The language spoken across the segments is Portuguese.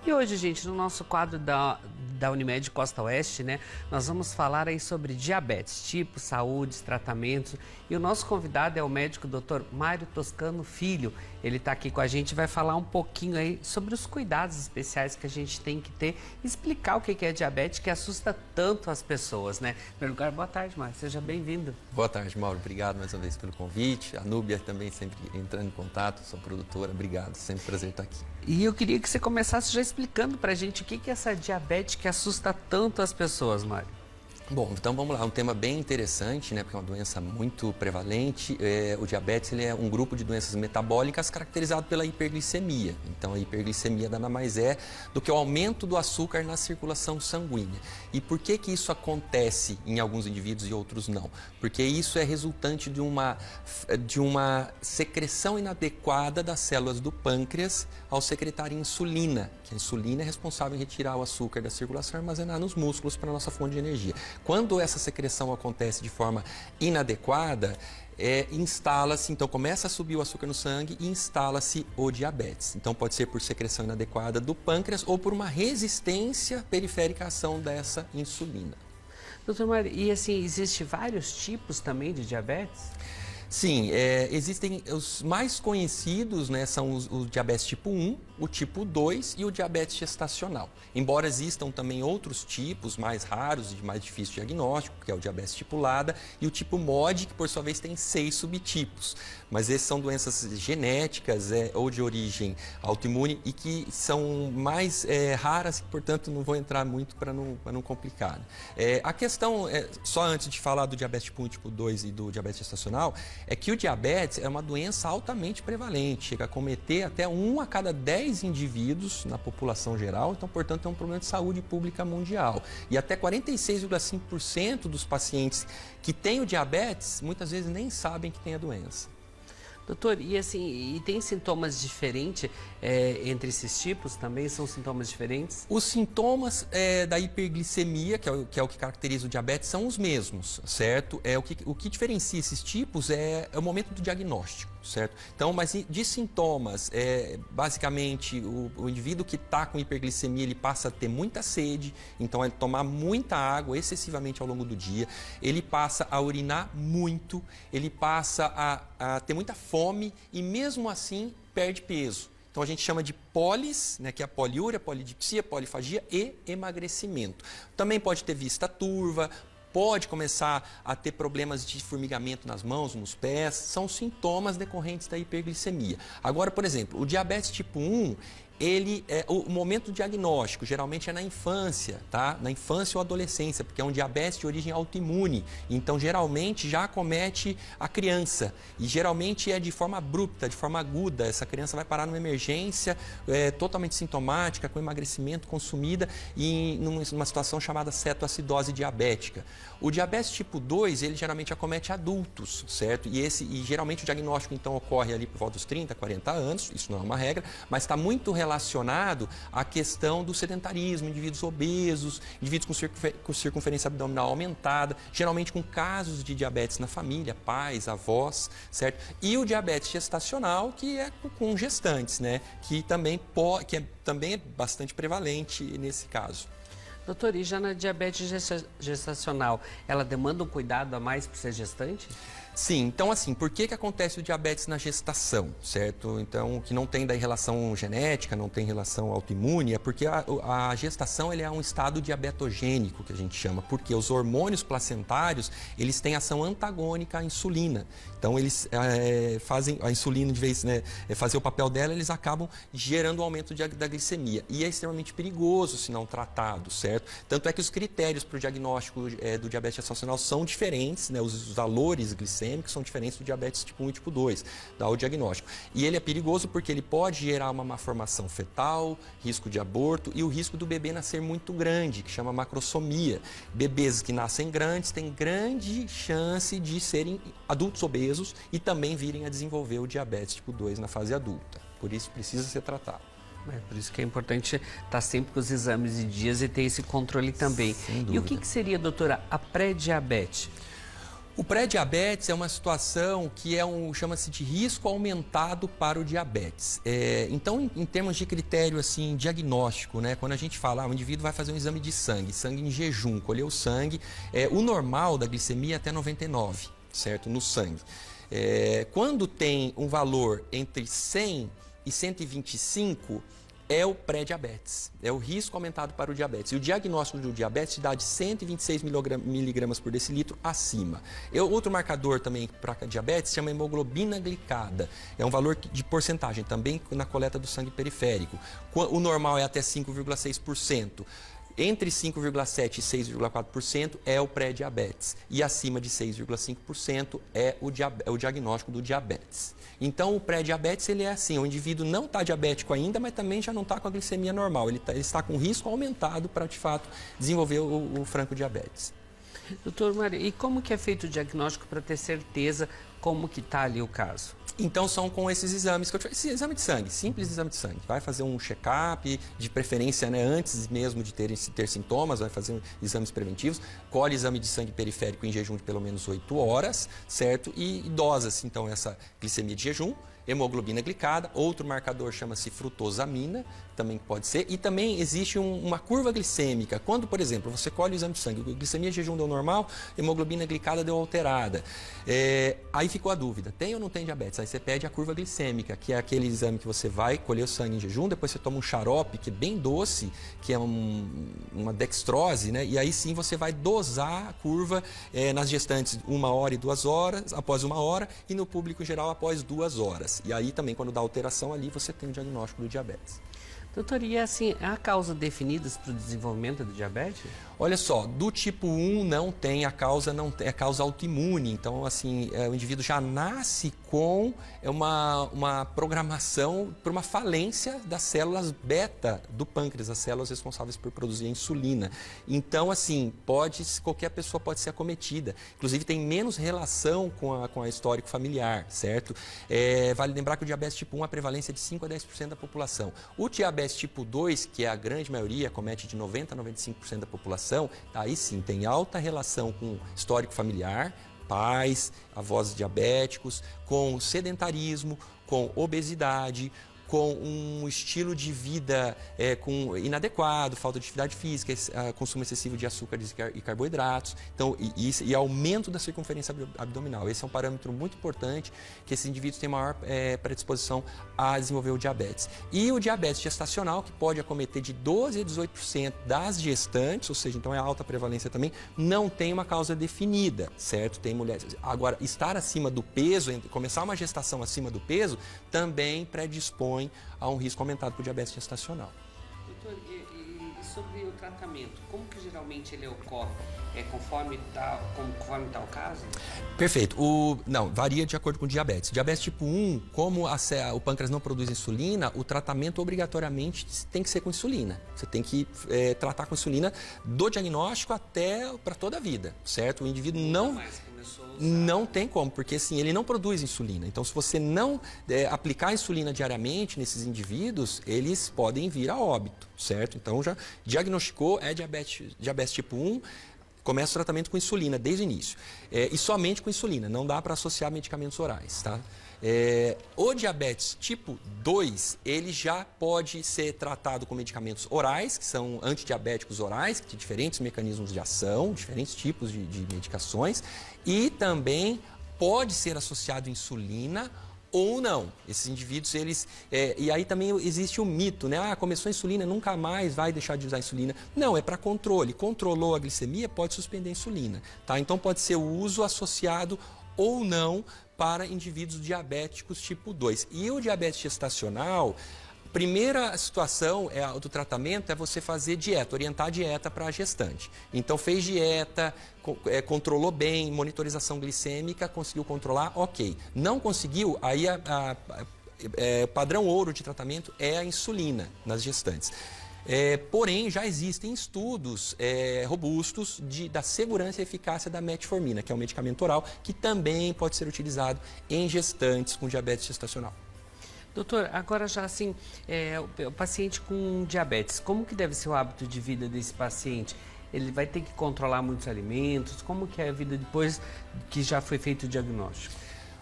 E hoje, gente, no nosso quadro da Unimed Costa Oeste, né, nós vamos falar aí sobre diabetes, tipos, saúde, tratamentos. E o nosso convidado é o médico Dr. Mário Toscano Filho. Ele está aqui com a gente e vai falar um pouquinho aí sobre os cuidados especiais que a gente tem que ter, explicar o que é diabetes, que assusta tanto as pessoas, né? Em primeiro lugar, boa tarde, Mário, seja bem-vindo. Boa tarde, Mauro, obrigado mais uma vez pelo convite. A Núbia também sempre entrando em contato, sou produtora, obrigado, sempre um prazer estar aqui. E eu queria que você começasse já explicando pra gente o que é essa diabetes que assusta tanto as pessoas, Mário. Bom, então vamos lá, um tema bem interessante, né, porque é uma doença muito prevalente. O diabetes ele é um grupo de doenças metabólicas caracterizado pela hiperglicemia. Então a hiperglicemia nada mais é do que o aumento do açúcar na circulação sanguínea. E por que isso acontece em alguns indivíduos e outros não? Porque isso é resultante de uma secreção inadequada das células do pâncreas ao secretar insulina, que a insulina é responsável em retirar o açúcar da circulação e armazenar nos músculos para a nossa fonte de energia. Quando essa secreção acontece de forma inadequada, instala-se, então começa a subir o açúcar no sangue e instala-se o diabetes. Então pode ser por secreção inadequada do pâncreas ou por uma resistência periférica à ação dessa insulina. Doutor Mário, e assim, existe vários tipos também de diabetes? Sim, existem os mais conhecidos, né, são o diabetes tipo 1, o tipo 2 e o diabetes gestacional. Embora existam também outros tipos mais raros e de mais difícil diagnóstico, que é o diabetes tipo LADA e o tipo MOD, que por sua vez tem 6 subtipos. Mas esses são doenças genéticas ou de origem autoimune e que são mais raras, portanto não vou entrar muito para não complicar. A questão, só antes de falar do diabetes tipo 1, tipo 2 e do diabetes gestacional, é que o diabetes é uma doença altamente prevalente, chega a cometer até 1 a cada 10 indivíduos na população geral, então, portanto, é um problema de saúde pública mundial. E até 46,5% dos pacientes que têm o diabetes, muitas vezes nem sabem que têm a doença. Doutor, e assim, e tem sintomas diferentes entre esses tipos também? São sintomas diferentes? Os sintomas da hiperglicemia, que é o que caracteriza o diabetes, são os mesmos, certo? O que diferencia esses tipos é o momento do diagnóstico, certo? Então, mas de sintomas, basicamente, o indivíduo que está com hiperglicemia, ele passa a ter muita sede, então ele tomar muita água excessivamente ao longo do dia, ele passa a urinar muito, ele passa a ter muita fome e mesmo assim perde peso. Então a gente chama de polis, né, que é a poliúria, polidipsia, polifagia e emagrecimento. Também pode ter vista turva, pode começar a ter problemas de formigamento nas mãos, nos pés, são sintomas decorrentes da hiperglicemia. Agora, por exemplo, o diabetes tipo 1, o momento diagnóstico geralmente é na infância, tá? Na infância ou adolescência, porque é um diabetes de origem autoimune. Então, geralmente, já acomete a criança. E geralmente é de forma abrupta, de forma aguda. Essa criança vai parar numa emergência totalmente sintomática, com emagrecimento, consumida, e numa situação chamada cetoacidose diabética. O diabetes tipo 2, ele geralmente acomete adultos, certo? E geralmente o diagnóstico, então, ocorre ali por volta dos 30, 40 anos. Isso não é uma regra, mas está muito relacionado à questão do sedentarismo, indivíduos obesos, indivíduos com circunferência abdominal aumentada, geralmente com casos de diabetes na família, pais, avós, certo? E o diabetes gestacional, que é com gestantes, né? Que também é bastante prevalente nesse caso. Doutor, e já na diabetes gestacional, ela demanda um cuidado a mais por ser gestante? Sim, então assim, por que acontece o diabetes na gestação, certo? Então, que não tem daí relação genética, não tem relação autoimune, é porque a gestação ele é um estado diabetogênico, que a gente chama, porque os hormônios placentários, eles têm ação antagônica à insulina. Então, eles fazem a insulina, de vez fazer o papel dela, eles acabam gerando um aumento da glicemia. E é extremamente perigoso se não tratado, certo? Tanto é que os critérios para o diagnóstico do diabetes gestacional são diferentes, né? Os valores glicêmicos são diferentes do diabetes tipo 1 e tipo 2, dá o diagnóstico. E ele é perigoso porque ele pode gerar uma malformação fetal, risco de aborto e o risco do bebê nascer muito grande, que chama macrosomia. Bebês que nascem grandes têm grande chance de serem adultos obesos e também virem a desenvolver o diabetes tipo 2 na fase adulta. Por isso precisa ser tratado. Por isso que é importante estar sempre com os exames de dias e ter esse controle também. E o que seria, doutora, a pré-diabetes? O pré-diabetes é uma situação que chama-se de risco aumentado para o diabetes. Então, em termos de critério assim, diagnóstico, né, quando a gente fala, o indivíduo vai fazer um exame de sangue em jejum, colher o sangue, o normal da glicemia é até 99, certo? No sangue. Quando tem um valor entre 100 e 125, é o pré-diabetes, é o risco aumentado para o diabetes. E o diagnóstico do diabetes se dá de 126 miligramas por decilitro acima. Outro marcador também para diabetes se chama hemoglobina glicada. É um valor de porcentagem, também na coleta do sangue periférico. O normal é até 5,6%. Entre 5,7% e 6,4% é o pré-diabetes. E acima de 6,5% é o diagnóstico do diabetes. Então, o pré-diabetes, ele é assim, o indivíduo não está diabético ainda, mas também já não está com a glicemia normal. Ele está com risco aumentado para, de fato, desenvolver o franco-diabetes. Doutor Mário, e como que é feito o diagnóstico para ter certeza como que está ali o caso? Então, são com esses exames que eu te falei. Esse exame de sangue, simples exame de sangue. Vai fazer um check-up, de preferência, né, antes mesmo de ter sintomas, vai fazer exames preventivos. Colhe exame de sangue periférico em jejum de pelo menos 8 horas, certo? E dosa-se, então, essa glicemia de jejum, hemoglobina glicada, outro marcador chama-se frutosamina, também pode ser, e também existe uma curva glicêmica. Quando, por exemplo, você colhe o exame de sangue, a glicemia de jejum deu normal, hemoglobina glicada deu alterada. Aí ficou a dúvida, tem ou não tem diabetes? Aí você pede a curva glicêmica, que é aquele exame que você vai colher o sangue em jejum, depois você toma um xarope, que é bem doce, que é uma dextrose, né? E aí sim você vai dosar a curva nas gestantes 1 hora e 2 horas, após 1 hora, e no público em geral após 2 horas. E aí também, quando dá alteração ali, você tem o diagnóstico do diabetes. Doutor, e assim, há causas definidas para o desenvolvimento do diabetes? Olha só, do tipo 1 não tem a causa, não tem a causa autoimune. Então, assim, o indivíduo já nasce com uma programação por uma falência das células beta do pâncreas, as células responsáveis por produzir a insulina. Então, assim, qualquer pessoa pode ser acometida. Inclusive, tem menos relação com a histórico familiar, certo? Vale lembrar que o diabetes tipo 1 a prevalência é de 5 a 10% da população. O diabetes tipo 2, que é a grande maioria, acomete de 90 a 95% da população, aí sim tem alta relação com histórico familiar, pais, avós diabéticos, com sedentarismo, com obesidade, com um estilo de vida inadequado, falta de atividade física, consumo excessivo de açúcares e carboidratos, então, e aumento da circunferência abdominal. Esse é um parâmetro muito importante, que esses indivíduos têm maior predisposição a desenvolver o diabetes. E o diabetes gestacional, que pode acometer de 12% a 18% das gestantes, ou seja, então é alta prevalência também, não tem uma causa definida, certo? Tem mulheres. Agora, estar acima do peso, começar uma gestação acima do peso, também predispõe a um risco aumentado para o diabetes gestacional. Doutor, e sobre o tratamento, como que geralmente ele ocorre? Conforme está o caso? Perfeito. Não, varia de acordo com o diabetes. Diabetes tipo 1, como o pâncreas não produz insulina, o tratamento obrigatoriamente tem que ser com insulina. Você tem que tratar com insulina do diagnóstico até para toda a vida, certo? O indivíduo não tem como, porque assim, ele não produz insulina. Então, se você não aplicar insulina diariamente nesses indivíduos, eles podem vir a óbito, certo? Então, já diagnosticou, diabetes tipo 1, começa o tratamento com insulina desde o início. E somente com insulina, não dá para associar medicamentos orais, tá? O diabetes tipo 2, ele já pode ser tratado com medicamentos orais, que são antidiabéticos orais, que têm diferentes mecanismos de ação, diferentes tipos de medicações, e também pode ser associado insulina ou não. Esses indivíduos, e aí também existe o mito, né? Começou a insulina, nunca mais vai deixar de usar insulina. Não, é para controle. Controlou a glicemia, pode suspender a insulina, tá? Então pode ser o uso associado ou não para indivíduos diabéticos tipo 2. E o diabetes gestacional, primeira situação do tratamento é você fazer dieta, orientar a dieta para a gestante. Então fez dieta, controlou bem, monitorização glicêmica, conseguiu controlar, ok. Não conseguiu, aí padrão ouro de tratamento é a insulina nas gestantes. Porém, já existem estudos robustos da segurança e eficácia da metformina, que é um medicamento oral que também pode ser utilizado em gestantes com diabetes gestacional. Doutor, agora já assim, o paciente com diabetes, como que deve ser o hábito de vida desse paciente? Ele vai ter que controlar muitos alimentos? Como que é a vida depois que já foi feito o diagnóstico?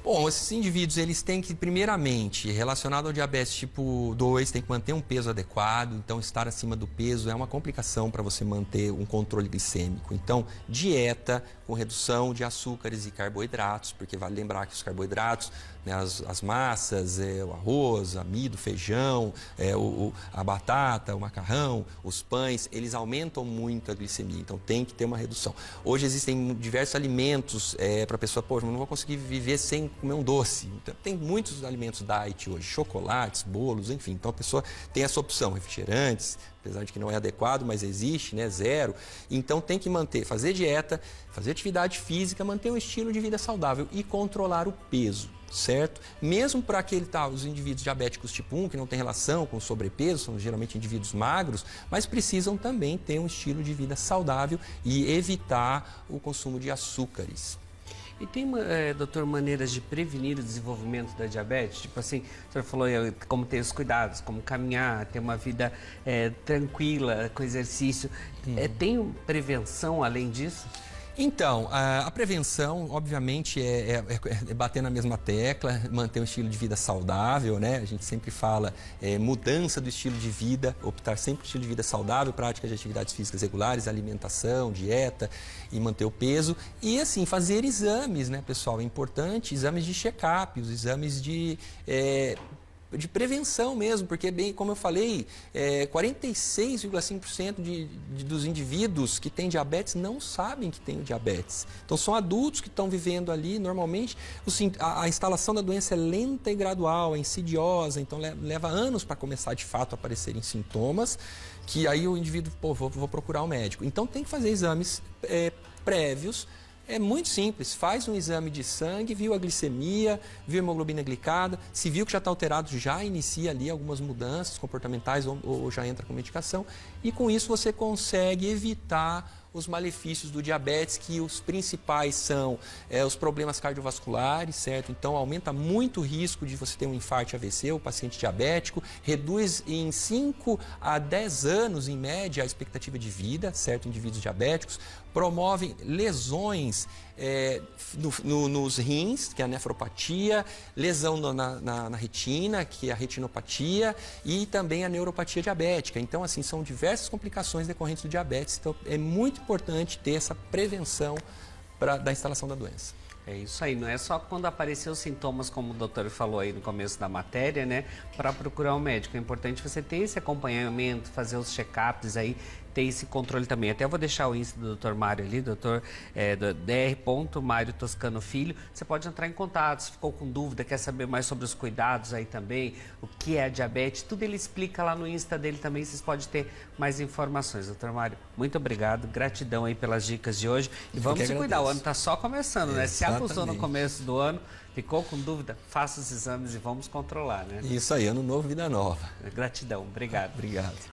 Bom, esses indivíduos, eles têm que, primeiramente, relacionado ao diabetes tipo 2, tem que manter um peso adequado. Então, estar acima do peso é uma complicação para você manter um controle glicêmico. Então, dieta com redução de açúcares e carboidratos, porque vale lembrar que os carboidratos, né, as massas, o arroz, amido, feijão, a batata, o macarrão, os pães, eles aumentam muito a glicemia. Então, tem que ter uma redução. Hoje existem diversos alimentos para a pessoa, pô, eu não vou conseguir viver sem comer um doce. Então, tem muitos alimentos diet hoje, chocolates, bolos, enfim. Então a pessoa tem essa opção, refrigerantes, apesar de que não é adequado, mas existe, né? Zero. Então tem que manter, fazer dieta, fazer atividade física, manter um estilo de vida saudável e controlar o peso, certo? Mesmo para os indivíduos diabéticos tipo 1, que não tem relação com sobrepeso, são geralmente indivíduos magros, mas precisam também ter um estilo de vida saudável e evitar o consumo de açúcares. E tem, doutor, maneiras de prevenir o desenvolvimento da diabetes? Tipo assim, o senhor falou como ter os cuidados, como caminhar, ter uma vida tranquila, com exercício. Tem prevenção além disso? Então, a prevenção, obviamente, é bater na mesma tecla, manter um estilo de vida saudável, né? A gente sempre fala mudança do estilo de vida, optar sempre por estilo de vida saudável, prática de atividades físicas regulares, alimentação, dieta e manter o peso. E, assim, fazer exames, né, pessoal? É importante, exames de check-up, os exames de prevenção mesmo, porque, bem, como eu falei, 46,5% dos indivíduos que têm diabetes não sabem que têm diabetes. Então, são adultos que estão vivendo ali, normalmente, a instalação da doença é lenta e gradual, é insidiosa, então leva anos para começar, de fato, a aparecerem sintomas, que aí o indivíduo, pô, vou procurar um médico. Então, tem que fazer exames prévios. É muito simples, faz um exame de sangue, viu a glicemia, viu a hemoglobina glicada, se viu que já está alterado, já inicia ali algumas mudanças comportamentais ou já entra com medicação. E com isso você consegue evitar os malefícios do diabetes, que os principais são os problemas cardiovasculares, certo? Então aumenta muito o risco de você ter um infarto AVC, o paciente diabético, reduz em 5 a 10 anos, em média, a expectativa de vida, certo? Indivíduos diabéticos, promovem lesões nos rins, que é a nefropatia, lesão na retina, que é a retinopatia, e também a neuropatia diabética. Então, assim, são diversas complicações decorrentes do diabetes. Então, é muito importante ter essa prevenção da instalação da doença. É isso aí, não é só quando aparecer os sintomas, como o doutor falou aí no começo da matéria, né, para procurar um médico. É importante você ter esse acompanhamento, fazer os check-ups aí, ter esse controle também. Até eu vou deixar o Insta do Dr. Mário ali, Dr. Mário Toscano Filho. Você pode entrar em contato, se ficou com dúvida, quer saber mais sobre os cuidados aí também, o que é a diabetes, tudo ele explica lá no Insta dele também, vocês podem ter mais informações. Dr. Mário, muito obrigado, gratidão aí pelas dicas de hoje. E vamos se cuidar, o ano está só começando, né? Se abusou no começo do ano, ficou com dúvida, faça os exames e vamos controlar, né? Isso aí, ano novo, vida nova. Gratidão, obrigado. Obrigado.